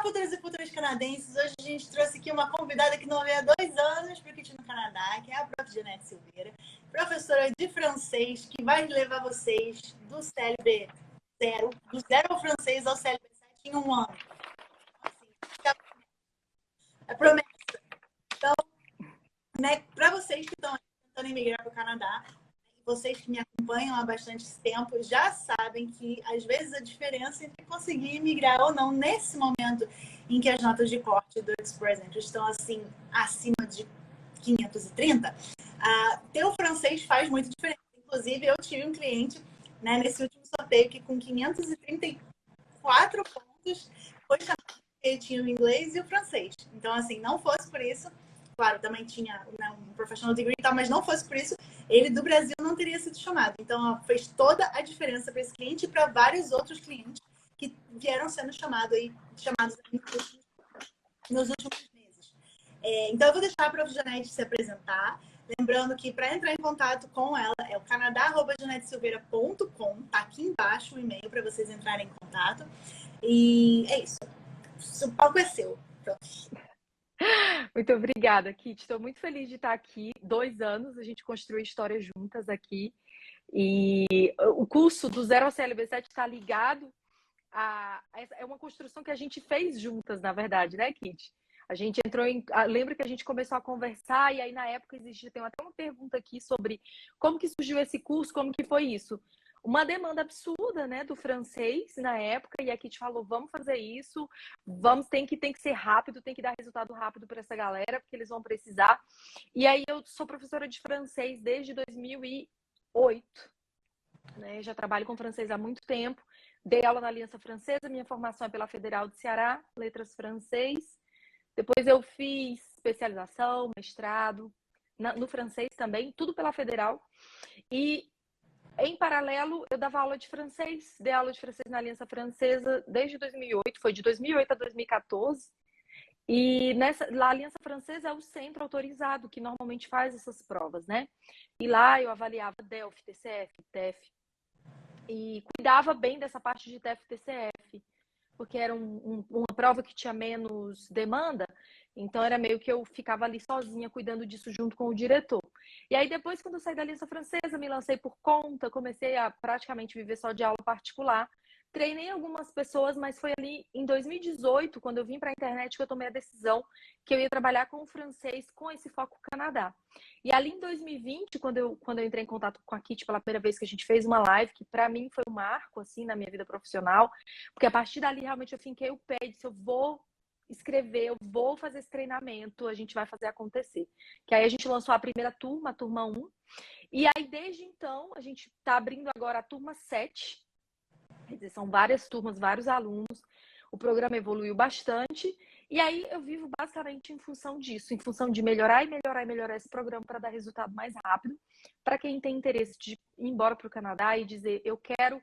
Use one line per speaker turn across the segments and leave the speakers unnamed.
futuras e futuros canadenses, hoje a gente trouxe aqui uma convidada que não veio há 2 anos para o Kit no Canadá, que é a Prof. Janete Silveira, professora de francês, que vai levar vocês do CLB 0, do zero ao francês ao CLB 7 em 1 ano. Assim, é promessa. Então, né, para vocês que estão tentando emigrar para o Canadá, vocês que me acompanham há bastante tempo já sabem que, às vezes, a diferença entre conseguir migrar ou não, nesse momento em que as notas de corte do Express Entry estão, assim, acima de 530, ter o francês faz muita diferença. Inclusive, eu tive um cliente, né, nesse último sorteio que, com 534 pontos, foi chamado porque ele tinha o inglês e o francês. Então, assim, não fosse por isso, claro, também tinha, né, um professional degree e tal, mas não fosse por isso, ele do Brasil não teria sido chamado. Então, fez toda a diferença para esse cliente e para vários outros clientes que vieram sendo chamados nos últimos meses. Então, eu vou deixar a Prof. Janete se apresentar. Lembrando que para entrar em contato com ela é o canadá@janetesilveira.com. Tá aqui embaixo o e-mail para vocês entrarem em contato. E é isso. O palco é seu, Prof.
Muito obrigada, Kit. Estou muito feliz de estar aqui. 2 anos, a gente construiu história juntas aqui. E o curso do Zero ao CLB 7 está ligado a... É uma construção que a gente fez juntas, na verdade, né, Kit? A gente entrou em... Lembra que a gente começou a conversar e aí, na época, tem até uma pergunta aqui sobre como que surgiu esse curso, como que foi isso. Uma demanda absurda, né, do francês na época, e a Kit falou, vamos fazer isso, tem que ser rápido, tem que dar resultado rápido para essa galera, porque eles vão precisar. E aí eu sou professora de francês desde 2008, né, já trabalho com francês há muito tempo, dei aula na Aliança Francesa, minha formação é pela Federal do Ceará, letras francês, depois eu fiz especialização, mestrado, no francês também, tudo pela Federal, e em paralelo, eu dava aula de francês, dei aula de francês na Aliança Francesa desde 2008, foi de 2008 a 2014. E a Aliança Francesa é o centro autorizado que normalmente faz essas provas, né? E lá eu avaliava DELF, TCF, TEF. E cuidava bem dessa parte de TEF, TCF, porque era uma prova que tinha menos demanda. Então, era meio que eu ficava ali sozinha, cuidando disso junto com o diretor. E aí, depois, quando eu saí da Aliança Francesa, me lancei por conta, comecei a praticamente viver só de aula particular. Treinei algumas pessoas, mas foi ali em 2018, quando eu vim para a internet, que eu tomei a decisão que eu ia trabalhar com o francês, com esse foco Canadá. E ali em 2020, quando eu entrei em contato com a Kit pela primeira vez, que a gente fez uma live, que para mim foi um marco, assim, na minha vida profissional, porque a partir dali, realmente, eu finquei o pé e disse, eu vou escrever, eu vou fazer esse treinamento, a gente vai fazer acontecer. Que aí a gente lançou a primeira turma, a turma 1, e aí desde então a gente está abrindo agora a turma 7, quer dizer, são várias turmas, vários alunos, o programa evoluiu bastante, e aí eu vivo basicamente em função disso, em função de melhorar e melhorar e melhorar esse programa para dar resultado mais rápido, para quem tem interesse de ir embora para o Canadá e dizer, eu quero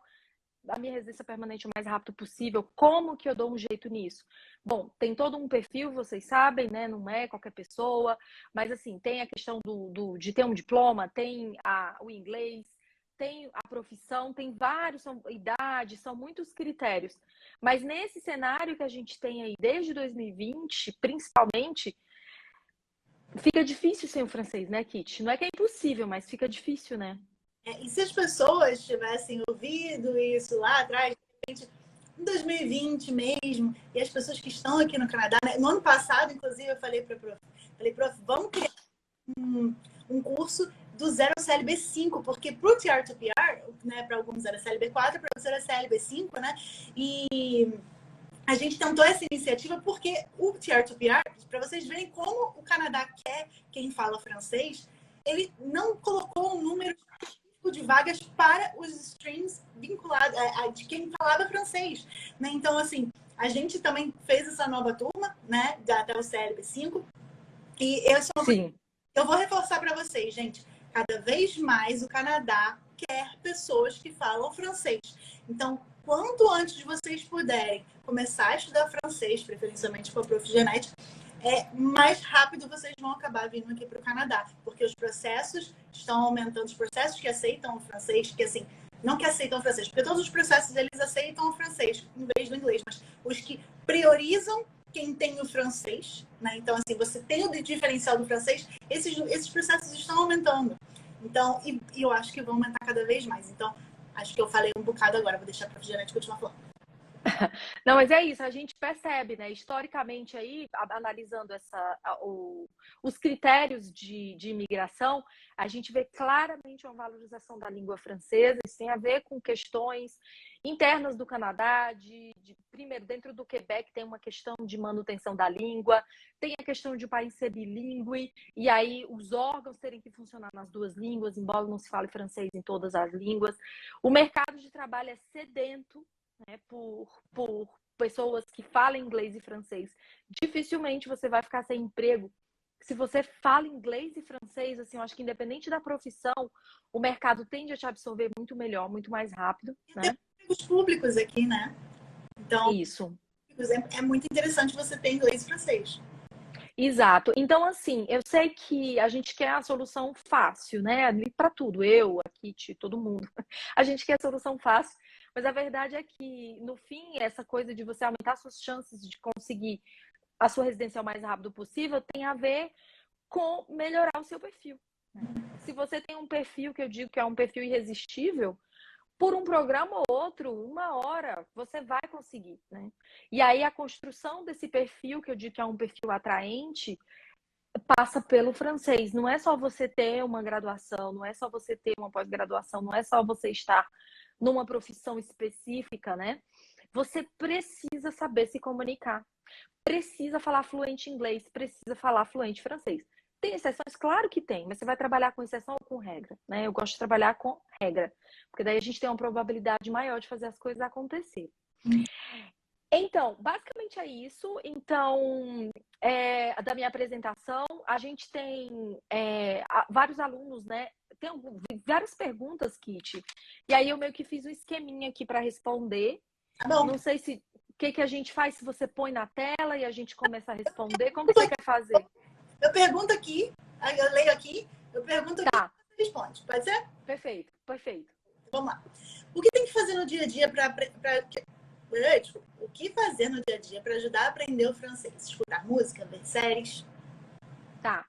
a minha residência permanente o mais rápido possível, como que eu dou um jeito nisso? Bom, tem todo um perfil, vocês sabem, né? Não é qualquer pessoa, mas assim, tem a questão de ter um diploma, tem o inglês, tem a profissão, tem vários, idade, são muitos critérios. Mas nesse cenário que a gente tem aí desde 2020, principalmente, fica difícil sem o francês, né, Kit? Não é que é impossível, mas fica difícil, né?
E se as pessoas tivessem ouvido isso lá atrás, de repente, em 2020 mesmo, e as pessoas que estão aqui no Canadá, né? No ano passado, inclusive, eu falei para Prof, vamos criar um curso do zero ao CLB 5, porque para o TR to PR, né, para alguns era CLB 4, para outros era CLB 5, né? E a gente tentou essa iniciativa porque o TR to PR, para vocês verem como o Canadá quer quem fala francês, ele não colocou um número de vagas para os streams vinculados de quem falava francês, né? Então, assim, a gente também fez essa nova turma, né, até o CLB 5, e eu vou reforçar para vocês, gente, cada vez mais o Canadá quer pessoas que falam francês. Então, quanto antes de vocês puderem começar a estudar francês, preferencialmente com a Prof. Janete, mais rápido vocês vão acabar vindo aqui para o Canadá, porque os processos estão aumentando, os processos que aceitam o francês, que assim, não que aceitam o francês, porque todos os processos eles aceitam o francês em vez do inglês, mas os que priorizam quem tem o francês, né? Então, assim, você tem o diferencial do francês, esses processos estão aumentando. Então, e eu acho que vão aumentar cada vez mais. Então, acho que eu falei um bocado agora, vou deixar para a Janete continuar falando.
Não, mas é isso, a gente percebe, né, historicamente aí, analisando os critérios de imigração, a gente vê claramente uma valorização da língua francesa. Isso tem a ver com questões internas do Canadá, primeiro, dentro do Quebec tem uma questão de manutenção da língua, tem a questão de o país ser bilíngue, e aí os órgãos terem que funcionar nas duas línguas, embora não se fale francês em todas as línguas. O mercado de trabalho é sedento, né, por pessoas que falam inglês e francês. Dificilmente você vai ficar sem emprego. Se você fala inglês e francês, assim, eu acho que independente da profissão, o mercado tende a te absorver muito melhor, muito mais rápido, né?
Tem os públicos aqui, né? Então,
Isso.
é muito interessante você ter inglês e francês.
Exato. Então, assim, eu sei que a gente quer a solução fácil, né? Para tudo, eu, a Kitty, todo mundo. A gente quer a solução fácil, mas a verdade é que, no fim, essa coisa de você aumentar suas chances de conseguir a sua residência o mais rápido possível tem a ver com melhorar o seu perfil. Se você tem um perfil que eu digo que é um perfil irresistível, por um programa ou outro, uma hora, você vai conseguir, né? E aí a construção desse perfil, que eu digo que é um perfil atraente, passa pelo francês. Não é só você ter uma graduação, não é só você ter uma pós-graduação, não é só você estar numa profissão específica, né? Você precisa saber se comunicar, precisa falar fluente inglês, precisa falar fluente francês. Tem exceções? Claro que tem, mas você vai trabalhar com exceção ou com regra, né? Eu gosto de trabalhar com regra, porque daí a gente tem uma probabilidade maior de fazer as coisas acontecerem. Então, basicamente é isso. Então, da minha apresentação, a gente tem vários alunos, né? Tem várias perguntas, Kitty. E aí eu meio que fiz um esqueminha aqui para responder.
Tá bom.
Não sei se o que a gente faz, se você põe na tela e a gente começa a responder. Como que você quer fazer?
Eu pergunto aqui, eu leio aqui, eu pergunto aqui,
Tá.
você responde. Pode ser?
Perfeito, perfeito.
Vamos lá. O que tem que fazer no dia a dia o que fazer no dia a dia para ajudar a aprender o francês? Escutar música, ver séries?
Tá.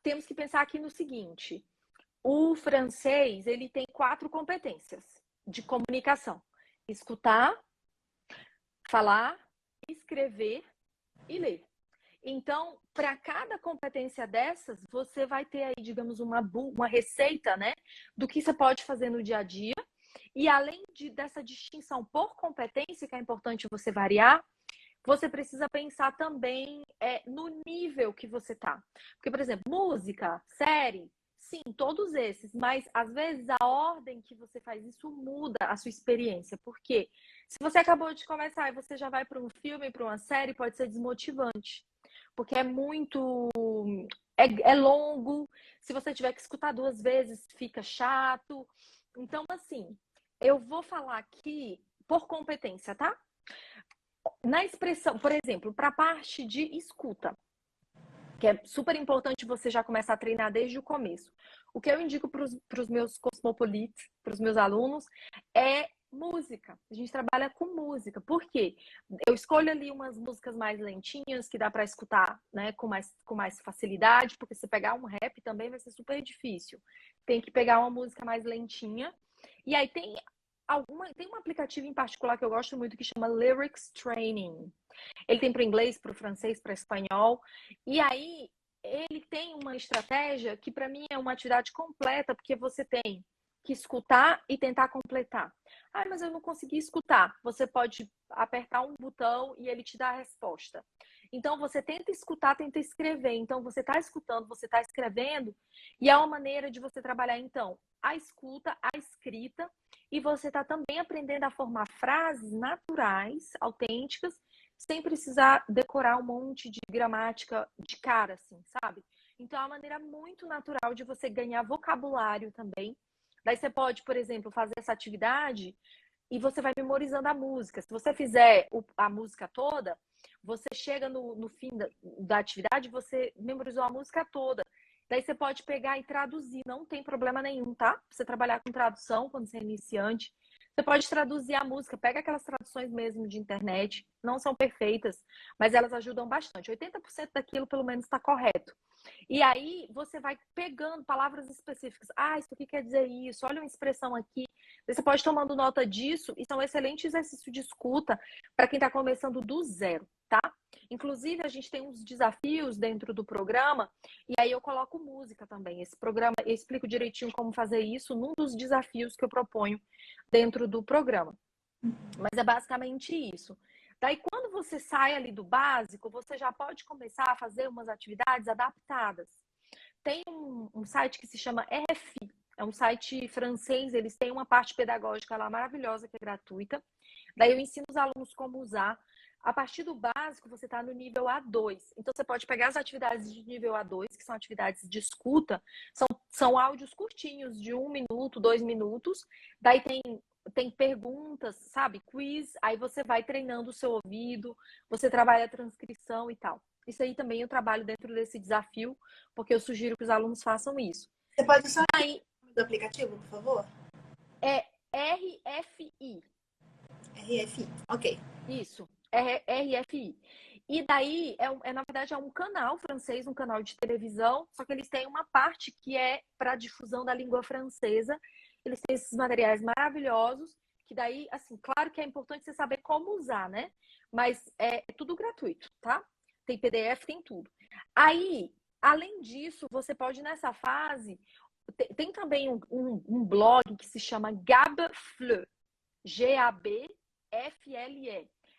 Temos que pensar aqui no seguinte. O francês, ele tem 4 competências de comunicação: escutar, falar, escrever e ler. Então, para cada competência dessas, você vai ter aí, digamos, uma receita, né, do que você pode fazer no dia a dia. E além dessa distinção por competência, que é importante você variar, você precisa pensar também no nível que você tá. Porque, por exemplo, música, série, sim, todos esses, mas às vezes a ordem que você faz isso muda a sua experiência. Por quê? Se você acabou de começar e você já vai para um filme, para uma série, pode ser desmotivante. Porque é muito. É longo. Se você tiver que escutar 2 vezes, fica chato. Então, assim, eu vou falar aqui por competência, tá? Na expressão, por exemplo, para a parte de escuta, que é super importante você já começar a treinar desde o começo. O que eu indico para os meus cosmopolitas, para os meus alunos, é música. A gente trabalha com música. Por quê? Eu escolho ali umas músicas mais lentinhas, que dá para escutar, né, com mais facilidade, porque se pegar um rap também vai ser super difícil. Tem que pegar uma música mais lentinha. E aí tem um aplicativo em particular que eu gosto muito que chama Lyrics Training. Ele tem para o inglês, para o francês, para o espanhol. E aí ele tem uma estratégia que para mim é uma atividade completa, porque você tem que escutar e tentar completar. Ah, mas eu não consegui escutar. Você pode apertar um botão e ele te dá a resposta. Então você tenta escutar, tenta escrever. Então você está escutando, você está escrevendo, e é uma maneira de você trabalhar então a escuta, a escrita, e você está também aprendendo a formar frases naturais, autênticas, sem precisar decorar um monte de gramática de cara, assim, sabe? Então, é uma maneira muito natural de você ganhar vocabulário também. Daí você pode, por exemplo, fazer essa atividade e você vai memorizando a música. Se você fizer a música toda, você chega no fim da atividade, você memorizou a música toda. Daí você pode pegar e traduzir, não tem problema nenhum, tá? Você trabalhar com tradução quando você é iniciante, Você pode traduzir a música, pega aquelas traduções mesmo de internet, não são perfeitas, mas elas ajudam bastante. 80% daquilo, pelo menos, está correto. E aí você vai pegando palavras específicas. Ah, isso aqui quer dizer isso, olha uma expressão aqui. Você pode ir tomando nota disso, e são um excelente exercício de escuta para quem está começando do zero, tá? Inclusive, a gente tem uns desafios dentro do programa, e aí eu coloco música também. Esse programa, eu explico direitinho como fazer isso num dos desafios que eu proponho dentro do programa. Mas é basicamente isso. Daí, quando você sai ali do básico, você já pode começar a fazer umas atividades adaptadas. Tem um site que se chama RFI, é um site francês, eles têm uma parte pedagógica lá maravilhosa, que é gratuita. Daí eu ensino os alunos como usar. A partir do básico, você está no nível A2. Então, você pode pegar as atividades de nível A2, que são atividades de escuta, são áudios curtinhos, de 1 minuto, 2 minutos. Daí tem perguntas, sabe? Quiz, aí você vai treinando o seu ouvido, você trabalha a transcrição e tal. Isso aí também eu trabalho dentro desse desafio, porque eu sugiro que os alunos façam isso.
Você pode só
Aí,
o nome do aplicativo, por favor?
é RFI.
RFI, ok.
Isso, RFI. E daí, na verdade, é um canal francês, um canal de televisão, só que eles têm uma parte que é para difusão da língua francesa. Eles têm esses materiais maravilhosos, que daí, assim, claro que é importante você saber como usar, né? Mas é tudo gratuito, tá? Tem PDF, tem tudo. Aí, além disso, você pode, nessa fase, tem também um blog que se chama Gabfle, Gabfle.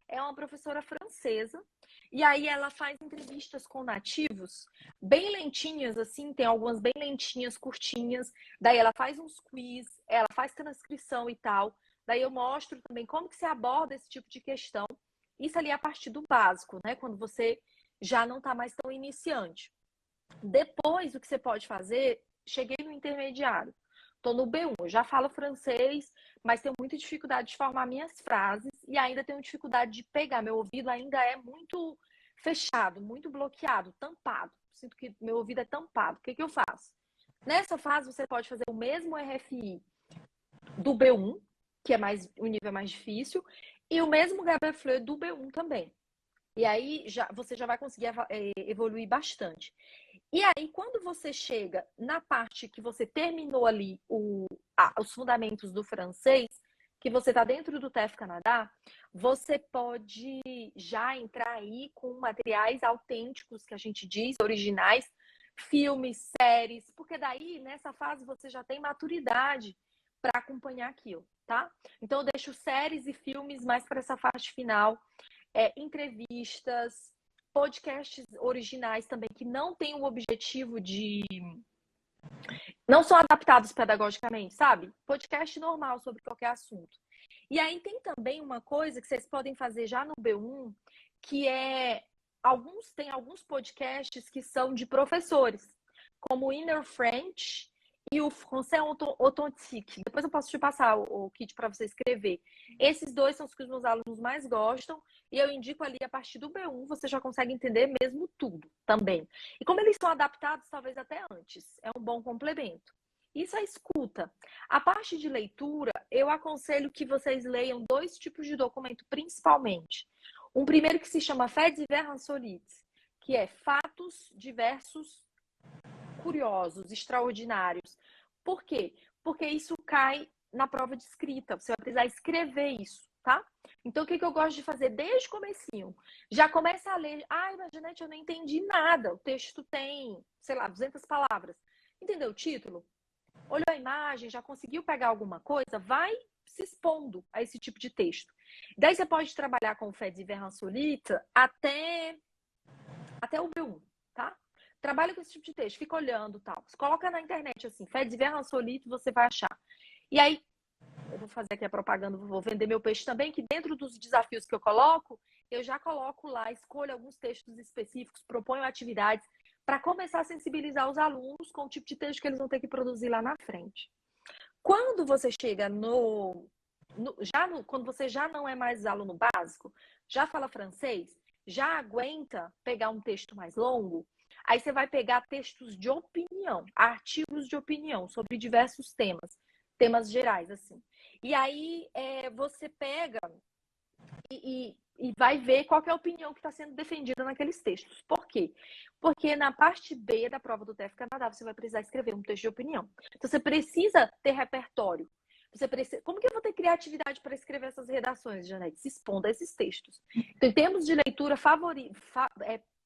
É uma professora francesa, e aí ela faz entrevistas com nativos, bem lentinhas, assim, tem algumas bem lentinhas, curtinhas, daí ela faz uns quiz, ela faz transcrição e tal, daí eu mostro também como que você aborda esse tipo de questão, isso ali é a partir do básico, né, quando você já não está mais tão iniciante. Depois, o que você pode fazer, cheguei no intermediário, estou no B1, eu já falo francês, mas tenho muita dificuldade de formar minhas frases e ainda tenho dificuldade de pegar. Meu ouvido ainda é muito fechado, muito bloqueado, tampado. Sinto que meu ouvido é tampado. O que eu faço? Nessa fase, você pode fazer o mesmo RFI do B1, que é o nível é mais difícil, e o mesmo Gabfle do B1 também. E aí você já vai conseguir evoluir bastante. E aí, quando você chega na parte que você terminou ali os fundamentos do francês, que você está dentro do TEF Canadá, você pode já entrar aí com materiais autênticos, que a gente diz, originais, filmes, séries, porque daí, nessa fase, você já tem maturidade para acompanhar aquilo, tá? Então, eu deixo séries e filmes mais para essa fase final, entrevistas, podcasts originais também, que não têm o objetivo de... não são adaptados pedagogicamente, sabe? Podcast normal sobre qualquer assunto. E aí tem também uma coisa que vocês podem fazer já no B1, que tem alguns podcasts que são de professores, como o Inner French e o Français Authentique. Depois eu posso te passar o kit para você escrever. Esses dois são os que os meus alunos mais gostam, e eu indico ali a partir do B1, você já consegue entender mesmo tudo também. E como eles são adaptados, talvez até antes, é um bom complemento. Isso é escuta. A parte de leitura, eu aconselho que vocês leiam 2 tipos de documento, principalmente. Um primeiro que se chama Faits divers insolites, que é fatos diversos, curiosos, extraordinários. Por quê? Porque isso cai na prova de escrita. Você vai precisar escrever isso, tá? Então, o que eu gosto de fazer desde o comecinho? Já começa a ler. Ai, mas, Janete, eu não entendi nada. O texto tem, sei lá, 200 palavras. Entendeu o título? Olhou a imagem, já conseguiu pegar alguma coisa? Vai se expondo a esse tipo de texto. Daí você pode trabalhar com o Faits divers insolites até o B1, tá? Trabalha com esse tipo de texto, fica olhando e tal. Você coloca na internet assim, Faits divers insolites, você vai achar. E aí, eu vou fazer aqui a propaganda, vou vender meu peixe também, que dentro dos desafios que eu coloco, eu já coloco lá, escolho alguns textos específicos, proponho atividades para começar a sensibilizar os alunos com o tipo de texto que eles vão ter que produzir lá na frente. Quando você chega quando você já não é mais aluno básico, já fala francês, já aguenta pegar um texto mais longo, aí você vai pegar textos de opinião, artigos de opinião sobre diversos temas gerais, assim. E aí você pega e vai ver qual que é a opinião que está sendo defendida naqueles textos. Por quê? Porque na parte B da prova do TF Canadá, você vai precisar escrever um texto de opinião. Então, você precisa ter repertório. Você precisa... Como que eu vou ter criatividade para escrever essas redações, Janete? Se expondo a esses textos. Então, em termos de leitura,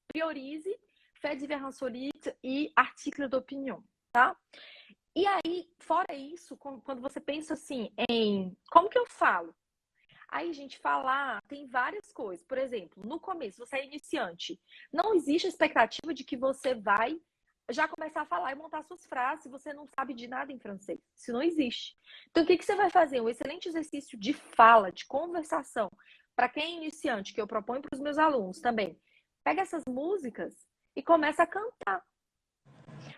priorize Faits divers insolites e article d'opinion, tá? E aí, fora isso, quando você pensa assim em como que eu falo? Aí, gente, falar tem várias coisas. Por exemplo, no começo, você é iniciante. Não existe a expectativa de que você vai já começar a falar e montar suas frases se você não sabe de nada em francês. Isso não existe. Então, o que você vai fazer? Um excelente exercício de fala, de conversação. Para quem é iniciante, que eu proponho para os meus alunos também. Pega essas músicas e começa a cantar.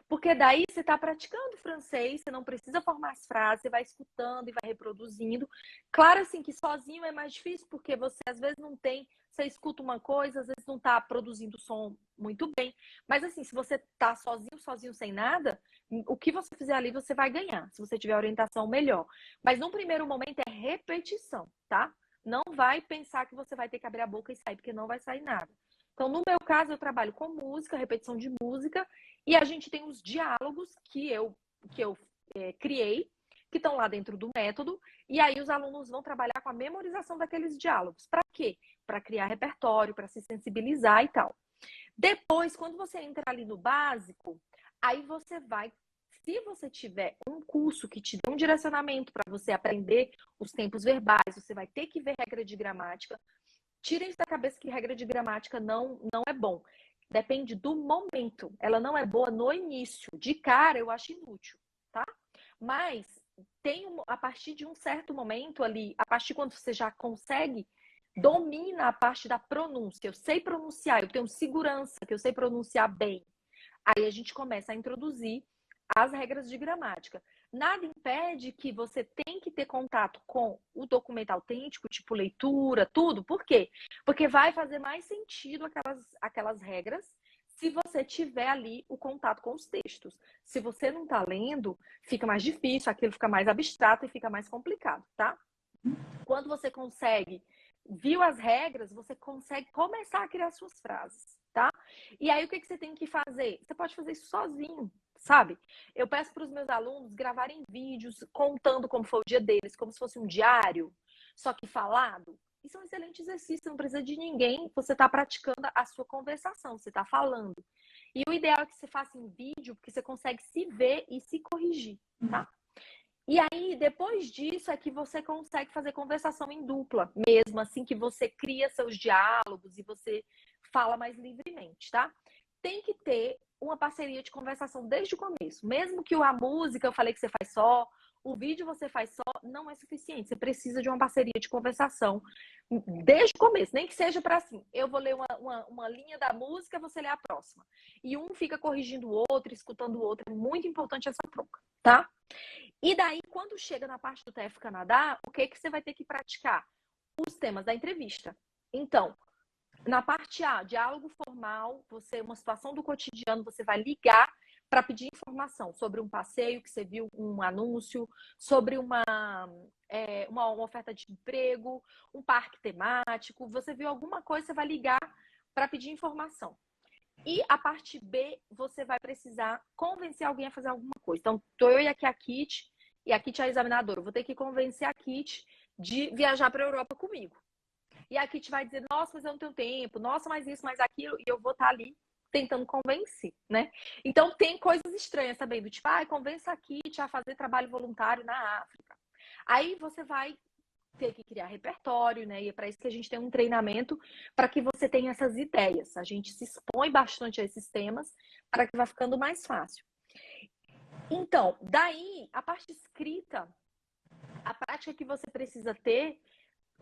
Porque daí você está praticando francês, você não precisa formar as frases, você vai escutando e vai reproduzindo. Claro, assim, que sozinho é mais difícil, porque você às vezes não tem, você escuta uma coisa, às vezes não está produzindo som muito bem. Mas assim, se você está sozinho, sem nada, o que você fizer ali você vai ganhar, se você tiver orientação melhor. Mas no primeiro momento é repetição, tá? Não vai pensar que você vai ter que abrir a boca e sair, porque não vai sair nada. Então, no meu caso, eu trabalho com música, repetição de música, e a gente tem os diálogos que eu criei, que estão lá dentro do método, e aí os alunos vão trabalhar com a memorização daqueles diálogos. Para quê? Para criar repertório, para se sensibilizar e tal. Depois, quando você entra ali no básico, aí você vai, se você tiver um curso que te dê um direcionamento para você aprender os tempos verbais, você vai ter que ver regra de gramática. Tirem isso da cabeça que regra de gramática não é bom. Depende do momento. Ela não é boa no início. De cara, eu acho inútil, tá? Mas a partir de um certo momento ali, a partir quando você já consegue, domina a parte da pronúncia. Eu sei pronunciar, eu tenho segurança, que eu sei pronunciar bem. Aí a gente começa a introduzir as regras de gramática. Nada impede que você tem que ter contato com o documento autêntico, tipo leitura, tudo. Por quê? Porque vai fazer mais sentido aquelas regras se você tiver ali o contato com os textos. Se você não está lendo, fica mais difícil, aquilo fica mais abstrato e fica mais complicado, tá? Quando você viu as regras, você consegue começar a criar suas frases, tá? E aí, o que você tem que fazer? Você pode fazer isso sozinho, sabe? Eu peço para os meus alunos gravarem vídeos contando como foi o dia deles, como se fosse um diário, só que falado. Isso é um excelente exercício, não precisa de ninguém, você está praticando a sua conversação, você está falando. E o ideal é que você faça em vídeo, porque você consegue se ver e se corrigir, tá? E aí, depois disso, é que você consegue fazer conversação em dupla, mesmo assim que você cria seus diálogos e você fala mais livremente, tá? Tem que ter uma parceria de conversação desde o começo. Mesmo que a música eu falei que você faz só, o vídeo você faz só, não é suficiente. Você precisa de uma parceria de conversação desde o começo, nem que seja para assim, eu vou ler uma linha da música, você lê a próxima. E um fica corrigindo o outro, escutando o outro. É muito importante essa troca, tá? E daí, quando chega na parte do TF Canadá, o que você vai ter que praticar? Os temas da entrevista. Então, na parte A, diálogo formal, uma situação do cotidiano, você vai ligar para pedir informação sobre um passeio que você viu, um anúncio, sobre uma oferta de emprego, um parque temático, você viu alguma coisa, você vai ligar para pedir informação. E a parte B, você vai precisar convencer alguém a fazer alguma coisa. Então, estou eu e aqui a Kit, e a Kit é a examinadora. Eu vou ter que convencer a Kit de viajar para a Europa comigo. E a Kit vai dizer, nossa, mas eu não tenho tempo. Nossa, mas isso, mas aquilo. E eu vou estar ali tentando convencer, né? Então, tem coisas estranhas também, do tipo, convença a Kit a fazer trabalho voluntário na África. Aí você vai ter que criar repertório, né? E é para isso que a gente tem um treinamento para que você tenha essas ideias. A gente se expõe bastante a esses temas para que vá ficando mais fácil. Então, daí, a parte escrita, a prática que você precisa ter,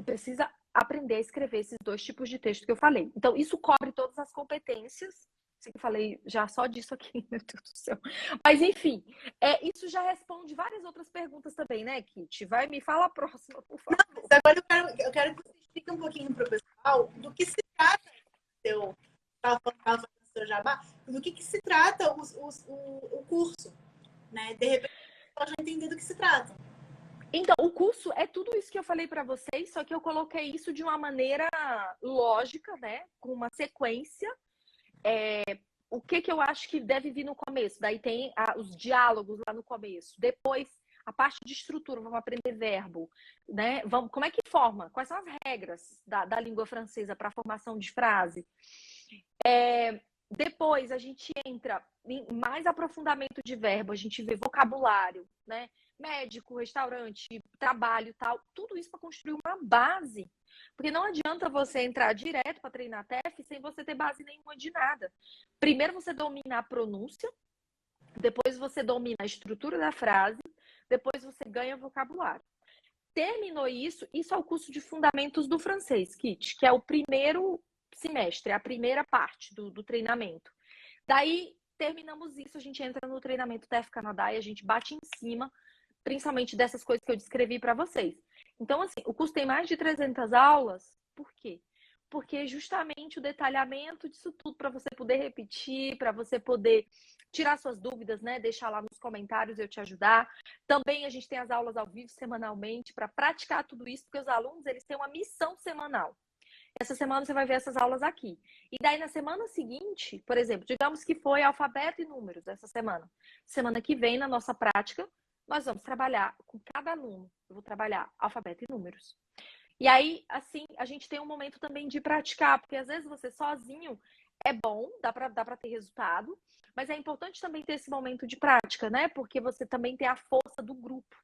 precisa aprender a escrever esses dois tipos de texto que eu falei. Então, isso cobre todas as competências. Eu falei já só disso aqui, meu Deus do céu. Mas, enfim, isso já responde várias outras perguntas também, né, Kit? Me fala a próxima, por favor.
Não, mas agora eu quero que você explique um pouquinho para o pessoal do que se trata eu estava falando do seu jabá, do que se trata o curso, né? De repente, eu já entendi do que se trata.
Então, o curso é tudo isso que eu falei para vocês, só que eu coloquei isso de uma maneira lógica, né? Com uma sequência. O que eu acho que deve vir no começo? Daí tem os diálogos lá no começo. Depois, a parte de estrutura, vamos aprender verbo, né? Como é que forma? Quais são as regras da língua francesa para a formação de frase? Depois a gente entra em mais aprofundamento de verbo, a gente vê vocabulário, né? Médico, restaurante, trabalho, tal, tudo isso para construir uma base. Porque não adianta você entrar direto para treinar TEF sem você ter base nenhuma de nada. Primeiro você domina a pronúncia, depois você domina a estrutura da frase, depois você ganha vocabulário. Terminou isso é o curso de fundamentos do francês, Kit, que é o primeiro semestre, a primeira parte do treinamento. Daí, terminamos isso, a gente entra no treinamento TEF Canadá e a gente bate em cima, principalmente dessas coisas que eu descrevi para vocês. Então, assim, o curso tem mais de 300 aulas. Por quê? Porque justamente o detalhamento disso tudo para você poder repetir, para você poder tirar suas dúvidas, né? Deixar lá nos comentários eu te ajudar. Também a gente tem as aulas ao vivo semanalmente para praticar tudo isso, porque os alunos eles têm uma missão semanal. Essa semana você vai ver essas aulas aqui. E daí na semana seguinte, por exemplo, digamos que foi alfabeto e números essa semana. Semana que vem, na nossa prática, nós vamos trabalhar com cada aluno. Eu vou trabalhar alfabeto e números. E aí, assim, a gente tem um momento também de praticar, porque às vezes você sozinho é bom, dá pra ter resultado, mas é importante também ter esse momento de prática, né? Porque você também tem a força do grupo.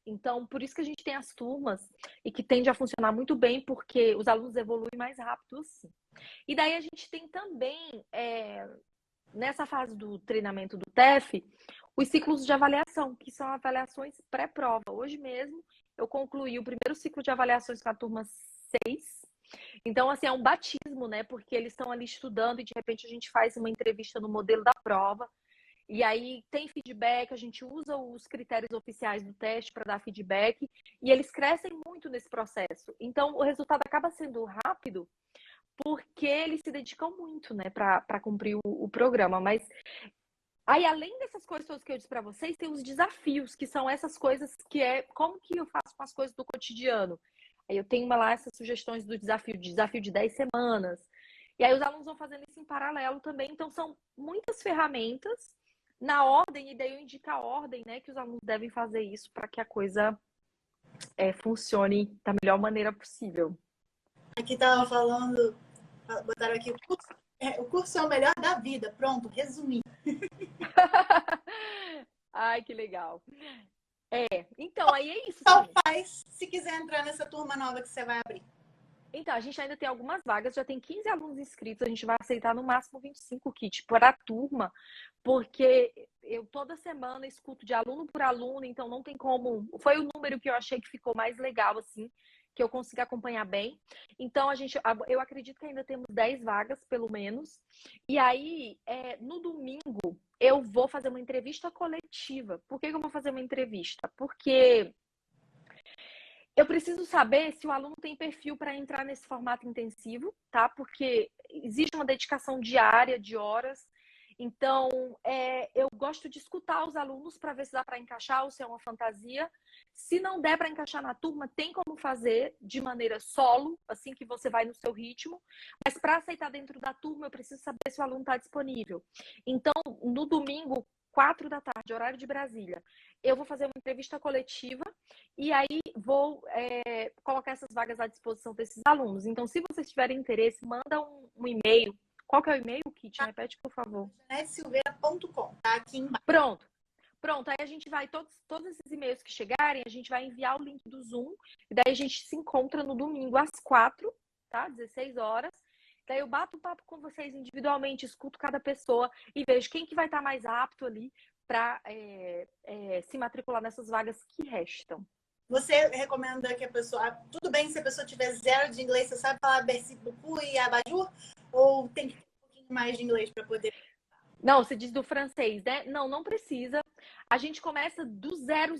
Então, por isso que a gente tem as turmas e que tende a funcionar muito bem, porque os alunos evoluem mais rápido, assim. E daí a gente tem também, nessa fase do treinamento do TEF, os ciclos de avaliação, que são avaliações pré-prova. Hoje mesmo, eu concluí o primeiro ciclo de avaliações com a turma 6. Então, assim, é um batismo, né? Porque eles estão ali estudando e, de repente, a gente faz uma entrevista no modelo da prova. E aí tem feedback, a gente usa os critérios oficiais do teste para dar feedback. E eles crescem muito nesse processo. Então, o resultado acaba sendo rápido porque eles se dedicam muito, né, para cumprir o programa. Mas aí, além dessas coisas todas que eu disse para vocês, tem os desafios, que são essas coisas que é como que eu faço com as coisas do cotidiano. Aí eu tenho lá essas sugestões do desafio de 10 semanas. E aí os alunos vão fazendo isso em paralelo também. Então, são muitas ferramentas na ordem, e daí eu indico a ordem, né, que os alunos devem fazer isso para que a coisa funcione da melhor maneira possível.
Aqui tava falando, botaram aqui o curso é o melhor da vida. Pronto, resumi.
Ai, que legal. Então, aí é isso.
Só faz se quiser entrar nessa turma nova que você vai abrir.
Então, a gente ainda tem algumas vagas, já tem 15 alunos inscritos, a gente vai aceitar no máximo 25 kits para a turma, porque eu toda semana escuto de aluno por aluno, então não tem como. Foi o número que eu achei que ficou mais legal, assim, que eu consigo acompanhar bem. Então, eu acredito que ainda temos 10 vagas, pelo menos. E aí, no domingo, eu vou fazer uma entrevista coletiva. Por que eu vou fazer uma entrevista? Porque eu preciso saber se o aluno tem perfil para entrar nesse formato intensivo, tá? Porque existe uma dedicação diária de horas. Então, eu gosto de escutar os alunos para ver se dá para encaixar ou se é uma fantasia. Se não der para encaixar na turma, tem como fazer de maneira solo, assim que você vai no seu ritmo. Mas para aceitar dentro da turma, eu preciso saber se o aluno está disponível. Então, no domingo, 4 da tarde, horário de Brasília, eu vou fazer uma entrevista coletiva e aí vou colocar essas vagas à disposição desses alunos. Então, se vocês tiverem interesse, manda um e-mail. Qual que é o e-mail, Kit? Repete, por favor.
JanetteSilveira.com, tá aqui embaixo.
Pronto, aí a gente vai, todos esses e-mails que chegarem, a gente vai enviar o link do Zoom, e daí a gente se encontra no domingo às 4, tá? 16 horas. Daí eu bato um papo com vocês individualmente, escuto cada pessoa e vejo quem que vai estar mais apto ali para se matricular nessas vagas que restam.
Você recomenda que a pessoa... Tudo bem se a pessoa tiver 0 de inglês, você sabe falar merci beaucoup e abajur? Ou tem que ter um pouquinho mais de inglês para poder...
Não, você diz do francês, né? Não precisa. A gente começa do 0,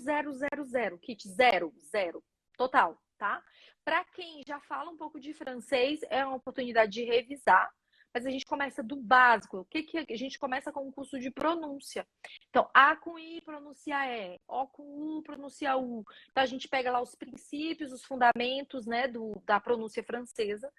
Kit, 0, total, tá? Para quem já fala um pouco de francês, é uma oportunidade de revisar, mas a gente começa do básico. O que que a gente começa com um curso de pronúncia. Então, A com I pronuncia E, O com U pronuncia U. Então, a gente pega lá os princípios, os fundamentos, né, da pronúncia francesa.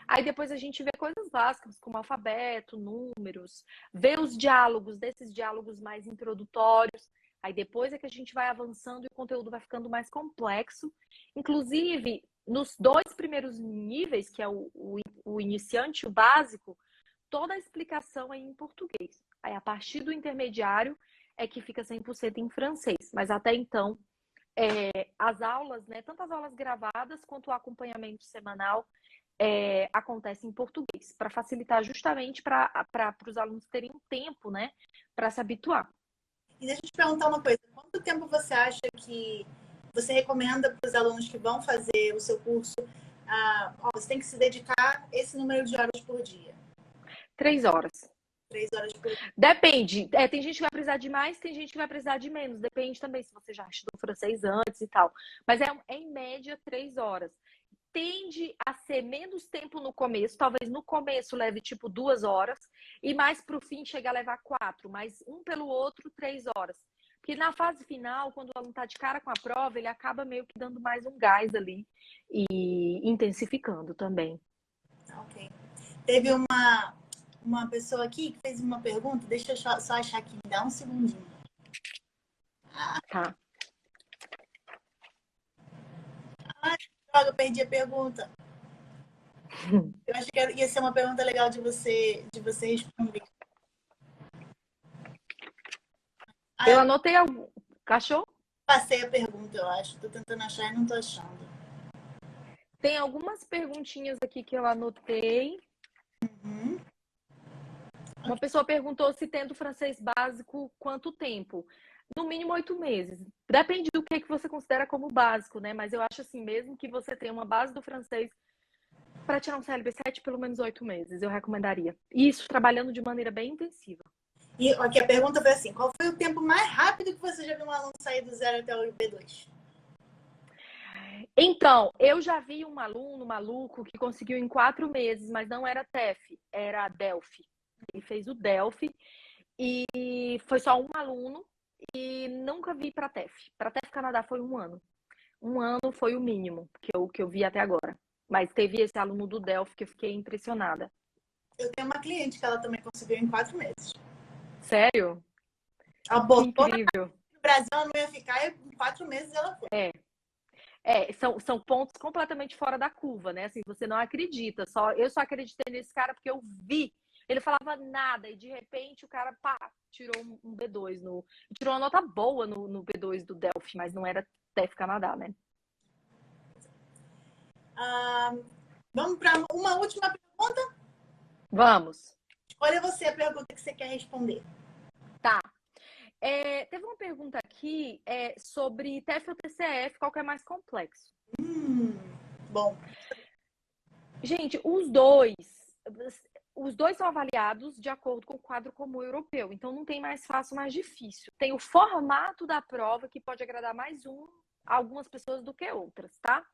Aí depois a gente vê coisas básicas, como alfabeto, números, vê os diálogos, desses diálogos mais introdutórios. Aí depois é que a gente vai avançando e o conteúdo vai ficando mais complexo. Inclusive, nos dois primeiros níveis, que é o iniciante e o básico, toda a explicação é em português. Aí, a partir do intermediário, é que fica 100% em francês. Mas até então, as aulas, né, tanto as aulas gravadas quanto o acompanhamento semanal, acontece em português, para facilitar justamente para os alunos terem um tempo, né, para se habituar.
E deixa eu te perguntar uma coisa. Quanto tempo você acha que você recomenda para os alunos que vão fazer o seu curso? Você tem que se dedicar esse número de horas por dia.
3 horas.
3 horas por dia.
Depende. Tem gente que vai precisar de mais, tem gente que vai precisar de menos. Depende também se você já estudou francês antes e tal. Mas é em média 3 horas. Tende a ser menos tempo no começo. Talvez no começo leve tipo 2 horas. E mais pro fim chega a levar 4. Mas um pelo outro, 3 horas. Porque na fase final, quando o aluno tá de cara com a prova, ele acaba meio que dando mais um gás ali. E intensificando também.
Ok. Teve uma pessoa aqui que fez uma pergunta. Deixa eu só achar aqui. Me dá um segundinho.
Tá.
Ai, droga, eu perdi a pergunta. Eu acho que ia ser uma pergunta legal de você responder.
Eu anotei algum. Cachorro?
Passei a pergunta, eu acho. Tô tentando achar e não tô achando.
Tem algumas perguntinhas aqui que eu anotei.
Uhum.
Uma pessoa perguntou se tendo francês básico, quanto tempo? No mínimo 8 meses. Depende do que você considera como básico, né? Mas eu acho assim, mesmo que você tenha uma base do francês, para tirar um CLB7, pelo menos 8 meses, eu recomendaria. Isso trabalhando de maneira bem intensiva.
E aqui a pergunta foi assim: qual foi o tempo mais rápido que você já viu um aluno sair do 0 até o B2?
Então, eu já vi um aluno maluco que conseguiu em 4 meses, mas não era TEF, era Delphi. Ele fez o Delphi e foi só um aluno e nunca vi para TEF. Para TEF Canadá foi 1 ano. 1 ano foi o mínimo que eu vi até agora. Mas teve esse aluno do Delphi que eu fiquei impressionada.
Eu tenho uma cliente que ela também conseguiu em 4 meses.
Sério?
Ela
Que
botou
incrível.
no Brasil, ela não ia ficar e em 4 meses ela foi.
São pontos completamente fora da curva, né? Assim, você não acredita. Eu só acreditei nesse cara porque eu vi. Ele falava nada e de repente o cara, pá, tirou um B2 tirou uma nota boa no B2 do Delphi, mas não era TEF Canadá, né?
Vamos para uma última pergunta?
Vamos.
Escolha você a pergunta que você quer responder.
Tá. Teve uma pergunta aqui sobre TEF ou TCF, qual que é mais complexo?
Bom.
Gente, os dois são avaliados de acordo com o quadro comum europeu, então não tem mais fácil, mais difícil. Tem o formato da prova que pode agradar mais algumas pessoas do que outras, tá?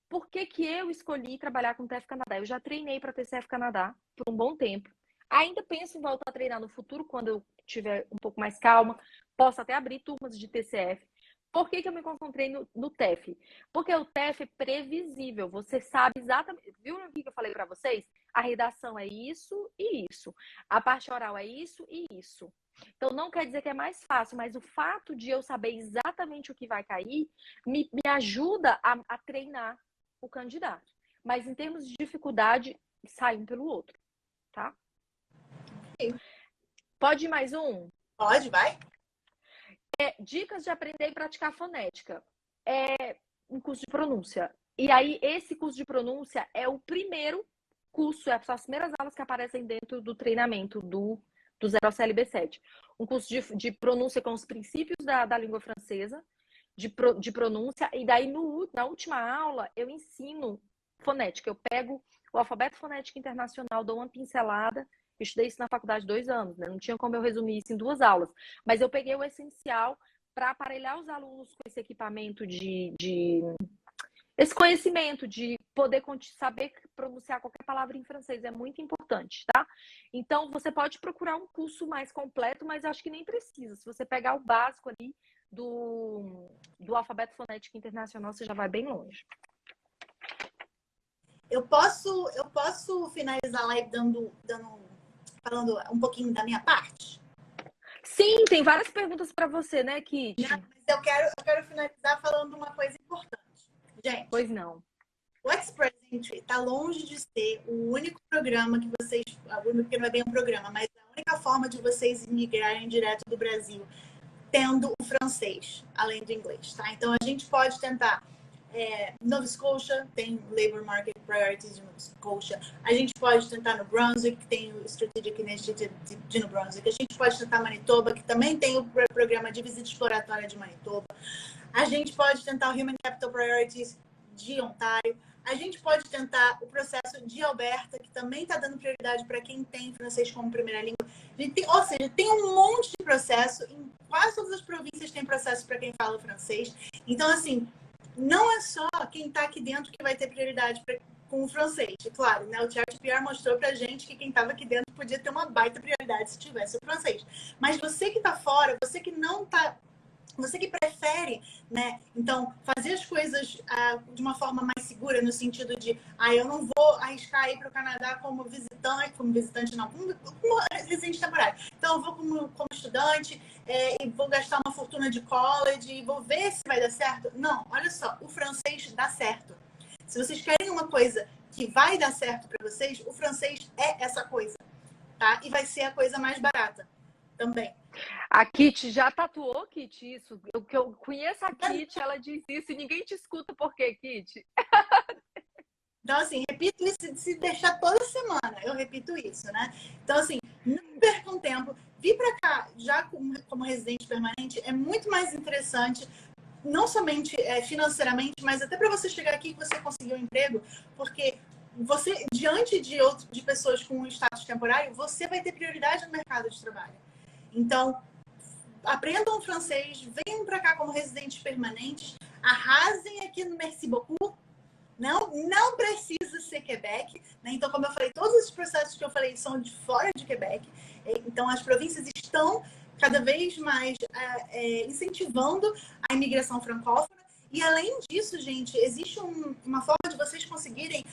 Por que que eu escolhi trabalhar com TEF Canadá? Eu já treinei para TCF Canadá por um bom tempo. Ainda penso em voltar a treinar no futuro, quando eu tiver um pouco mais calma. Posso até abrir turmas de TCF. Por que que eu me concentrei no TEF? Porque o TEF é previsível. Você sabe exatamente... Viu o que eu falei para vocês? A redação é isso e isso. A parte oral é isso e isso. Então, não quer dizer que é mais fácil, mas o fato de eu saber exatamente o que vai cair me ajuda a treinar o candidato. Mas em termos de dificuldade, sai um pelo outro, tá? Pode ir mais um?
Pode, vai.
Dicas de aprender e praticar fonética. Um curso de pronúncia. E aí, esse curso de pronúncia é o primeiro curso, são as primeiras aulas que aparecem dentro do treinamento do 0 ao CLB7. Um curso de pronúncia com os princípios da língua francesa, de pronúncia, e daí na última aula eu ensino fonética. Eu pego o alfabeto fonético internacional, dou uma pincelada. Eu estudei isso na faculdade 2 anos, né? Não tinha como eu resumir isso em 2 aulas. Mas eu peguei o essencial para aparelhar os alunos com esse equipamento esse conhecimento de poder saber pronunciar qualquer palavra em francês é muito importante, tá? Então, você pode procurar um curso mais completo, mas acho que nem precisa. Se você pegar o básico ali do alfabeto fonético internacional, você já vai bem longe.
Eu posso finalizar a live falando um pouquinho da minha parte?
Sim, tem várias perguntas para você, né, Kitty?
Mas eu quero finalizar falando uma coisa importante. Gente,
pois não.
O Express Entry está longe de ser o único programa que vocês... Porque não é bem um programa, mas a única forma de vocês imigrarem direto do Brasil tendo o francês, além do inglês, tá? Então, a gente pode tentar... Nova Scotia tem Labor Market Priorities de Nova Scotia. A gente pode tentar no Brunswick, que tem o Strategic Initiative de New Brunswick. A gente pode tentar Manitoba, que também tem o programa de visita exploratória de Manitoba. A gente pode tentar o Human Capital Priorities de Ontário. A gente pode tentar o processo de Alberta, que também está dando prioridade para quem tem francês como primeira língua. Ou seja, tem um monte de processo. Em quase todas as províncias tem processo para quem fala francês. Então, assim, não é só quem está aqui dentro que vai ter prioridade com o francês. E, claro, né, o ChatPR mostrou para a gente que quem estava aqui dentro podia ter uma baita prioridade se tivesse o francês. Mas você que está fora, você que não está... Você que prefere, né? Então, fazer as coisas de uma forma mais segura, no sentido de, eu não vou arriscar ir para o Canadá como visitante não, como residente temporário. Então, eu vou como estudante e vou gastar uma fortuna de college e vou ver se vai dar certo. Não, olha só, o francês dá certo. Se vocês querem uma coisa que vai dar certo para vocês, o francês é essa coisa, tá? E vai ser a coisa mais barata também.
A Kitty já tatuou, Kitty, isso? Eu conheço a Kitty, ela diz isso e ninguém te escuta por quê, Kitty?
Então, assim, repito isso, se deixar toda semana, eu repito isso, né? Então, assim, não percam tempo. Vir para cá, já como residente permanente, é muito mais interessante, não somente financeiramente, mas até para você chegar aqui e você conseguir um emprego, porque você, diante de pessoas com status temporário, você vai ter prioridade no mercado de trabalho. Então, aprendam francês, venham para cá como residentes permanentes, arrasem aqui no Merci Beaucoup. Não precisa ser Quebec, né? Então, como eu falei, todos esses processos que eu falei são de fora de Quebec. Então, as províncias estão cada vez mais incentivando a imigração francófona. E, além disso, gente, existe uma forma de vocês conseguirem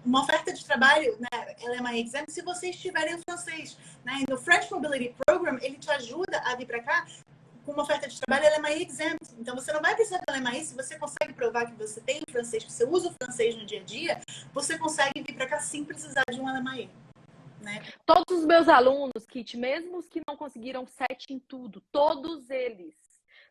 uma oferta de trabalho, né, LMI Exam, se vocês tiverem o francês. Né? No French Mobility Program, ele te ajuda a vir para cá com uma oferta de trabalho LMI Exempt. Então, você não vai precisar do LMI. Se você consegue provar que você tem o francês, que você usa o francês no dia a dia, você consegue vir para cá sem precisar de um LMI. Né?
Todos os meus alunos, Kitty, mesmo os que não conseguiram 7 em tudo, todos eles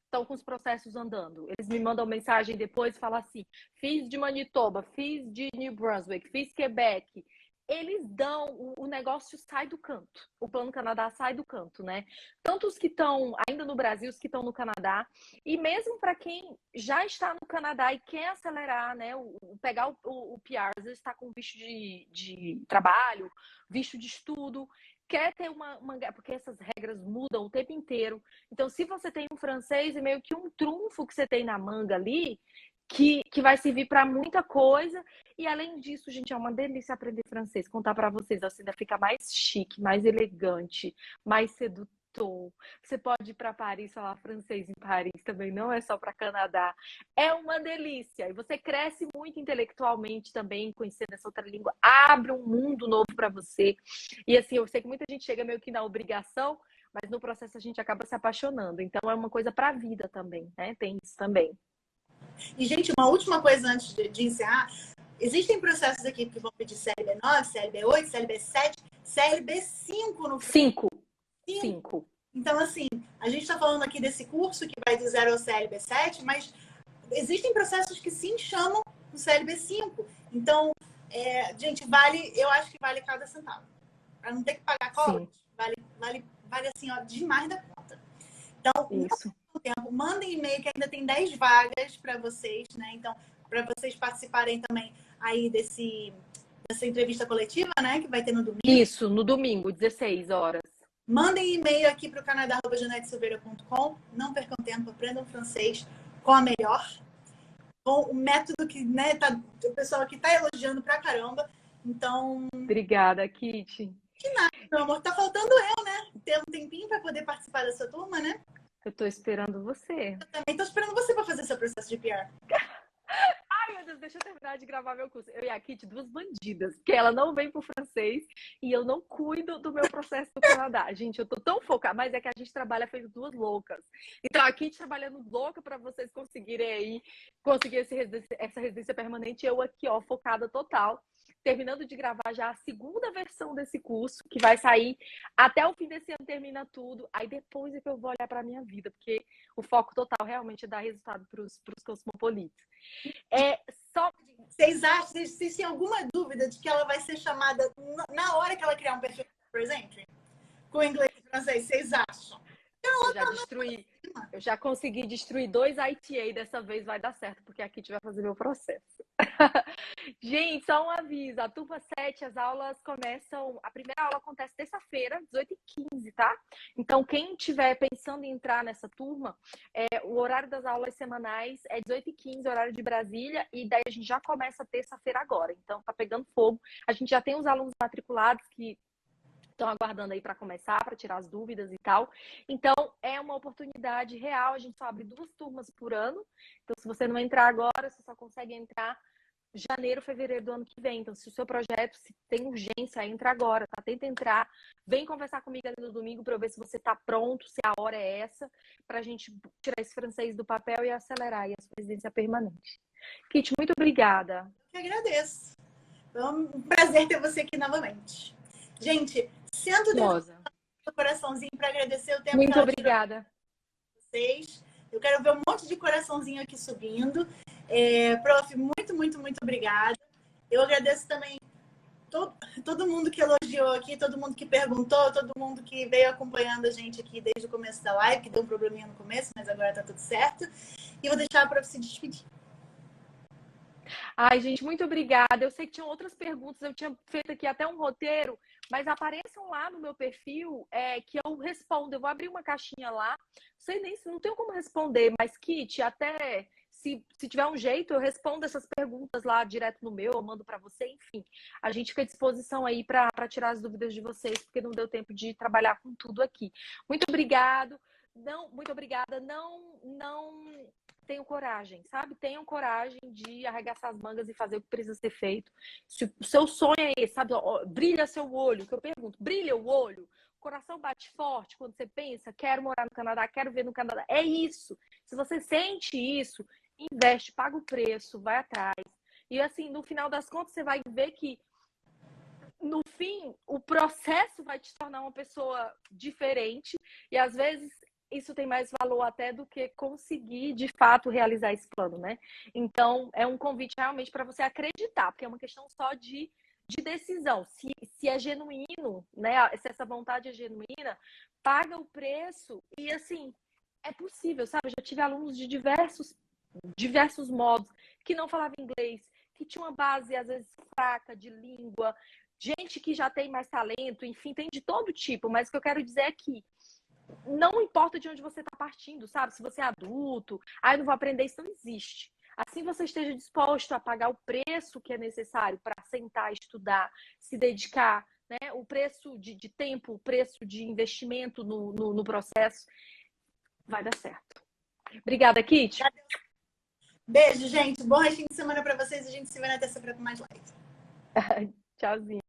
estão com os processos andando. Eles me mandam mensagem depois e falam assim, fiz de Manitoba, fiz de New Brunswick, fiz Quebec. Eles dão, o negócio sai do canto. O Plano Canadá sai do canto, né? Tanto os que estão ainda no Brasil, os que estão no Canadá. E mesmo para quem já está no Canadá e quer acelerar, né? Pegar o PR, às vezes está com visto de trabalho, visto de estudo, quer ter porque essas regras mudam o tempo inteiro. Então, se você tem um francês, é meio que um trunfo que você tem na manga ali, que vai servir para muita coisa. E além disso, gente, é uma delícia aprender francês. Contar para vocês, você ainda fica mais chique, mais elegante, mais sedutor. Você pode ir para Paris falar francês em Paris também, não é só para Canadá. É uma delícia. E você cresce muito intelectualmente também, conhecendo essa outra língua. Abre um mundo novo para você. E assim, eu sei que muita gente chega meio que na obrigação, mas no processo a gente acaba se apaixonando. Então é uma coisa para a vida também, né? Tem isso também.
E, gente, uma última coisa antes de encerrar. Existem processos aqui que vão pedir CLB 9, CLB 8, CLB 7, CLB 5 no
final. 5.
Então, assim, a gente está falando aqui desse curso que vai do 0 ao CLB 7, mas existem processos que sim chamam o CLB 5. Então, gente, eu acho que vale cada centavo. Para não ter que pagar college, vale assim, ó, demais da conta. Então,
isso.
Tempo, mandem e-mail que ainda tem 10 vagas para vocês, né? Então, para vocês participarem também aí dessa entrevista coletiva, né? Que vai ter no domingo.
Isso, no domingo, 16 horas.
Mandem e-mail aqui para o canadá@janettesilveira.com. Não percam tempo, aprendam francês com a melhor. com o método que, né, o pessoal aqui tá elogiando pra caramba. Então,
Obrigada, Kit.
meu amor, tá faltando eu, né? Ter um tempinho para poder participar da sua turma, né?
Eu tô esperando você.
Eu também tô esperando você para fazer seu processo de PR.
Ai, meu Deus, deixa eu terminar de gravar meu curso. Eu e a Kit, duas bandidas, porque ela não vem pro francês e eu não cuido do meu processo do Canadá. Gente, eu tô tão focada, mas é que a gente trabalha feito duas loucas. Então, a Kit trabalhando louca para vocês conseguirem aí, conseguir essa residência permanente, eu aqui, ó, focada total. Terminando de gravar já a segunda versão desse curso, que vai sair até o fim desse ano, termina tudo. Aí depois é que eu vou olhar para minha vida, porque o foco total realmente é dar resultado para os cosmopolitas. É só.
Vocês acham, vocês têm alguma dúvida de que ela vai ser chamada na hora que ela criar um perfil, por exemplo? Com inglês e francês, vocês acham?
Eu já destruí. Eu já consegui destruir 2 ITA, dessa vez vai dar certo, porque a Kit vai fazer meu processo. Gente, só um aviso, a turma 7, as aulas começam, a primeira aula acontece terça-feira, 18h15, tá? Então, quem estiver pensando em entrar nessa turma, o horário das aulas semanais é 18h15, horário de Brasília, e daí a gente já começa terça-feira agora. Então, tá pegando fogo. A gente já tem os alunos matriculados que estão aguardando aí para começar, para tirar as dúvidas e tal. Então, é uma oportunidade real. A gente só abre 2 turmas por ano. Então, se você não entrar agora, você só consegue entrar janeiro, fevereiro do ano que vem. Então, se o seu projeto se tem urgência, entra agora, tá? Tenta entrar. Vem conversar comigo ali no domingo para eu ver se você tá pronto, se a hora é essa, para a gente tirar esse francês do papel e acelerar aí a sua residência permanente. Kit, muito obrigada.
Eu que agradeço. É um prazer ter você aqui novamente. Gente, sento dentro do coraçãozinho para agradecer o tempo
muito
que ela
obrigada.
Vocês. Eu quero ver um monte de coraçãozinho aqui subindo. Prof, muito, muito, muito obrigada. Eu agradeço também todo mundo que elogiou aqui, todo mundo que perguntou, todo mundo que veio acompanhando a gente aqui desde o começo da live, que deu um probleminha no começo, mas agora tá tudo certo. E vou deixar a Prof se despedir.
Ai, gente, muito obrigada. Eu sei que tinham outras perguntas, eu tinha feito aqui até um roteiro, mas apareçam lá no meu perfil que eu respondo. Eu vou abrir uma caixinha lá. Não tenho como responder, mas Kit, até se tiver um jeito, eu respondo essas perguntas lá direto no meu, eu mando para você, enfim. A gente fica à disposição aí para tirar as dúvidas de vocês, porque não deu tempo de trabalhar com tudo aqui. Muito obrigado. Muito obrigada. Não tenham coragem, sabe? Tenham coragem de arregaçar as mangas e fazer o que precisa ser feito. Se o seu sonho é esse, sabe? Brilha seu olho, que eu pergunto, brilha o olho? O coração bate forte quando você pensa, quero morar no Canadá, quero ver no Canadá. É isso. Se você sente isso, investe, paga o preço, vai atrás. E assim, no final das contas, você vai ver que no fim, o processo vai te tornar uma pessoa diferente e às vezes isso tem mais valor até do que conseguir, de fato, realizar esse plano, né? Então, é um convite realmente para você acreditar, porque é uma questão só de decisão. Se é genuíno, né? Se essa vontade é genuína, paga o preço e, assim, é possível, sabe? Eu já tive alunos de diversos modos que não falavam inglês, que tinham uma base, às vezes, fraca de língua, gente que já tem mais talento, enfim, tem de todo tipo, mas o que eu quero dizer é que não importa de onde você está partindo, sabe? Se você é adulto, eu não vou aprender, isso não existe. Assim você esteja disposto a pagar o preço que é necessário para sentar, estudar, se dedicar, né? O preço de tempo, o preço de investimento no processo, vai dar certo. Obrigada, Kit.
Beijo, gente. Bom restinho de semana para vocês. A gente se vê na terça-feira com mais live.
Tchauzinho.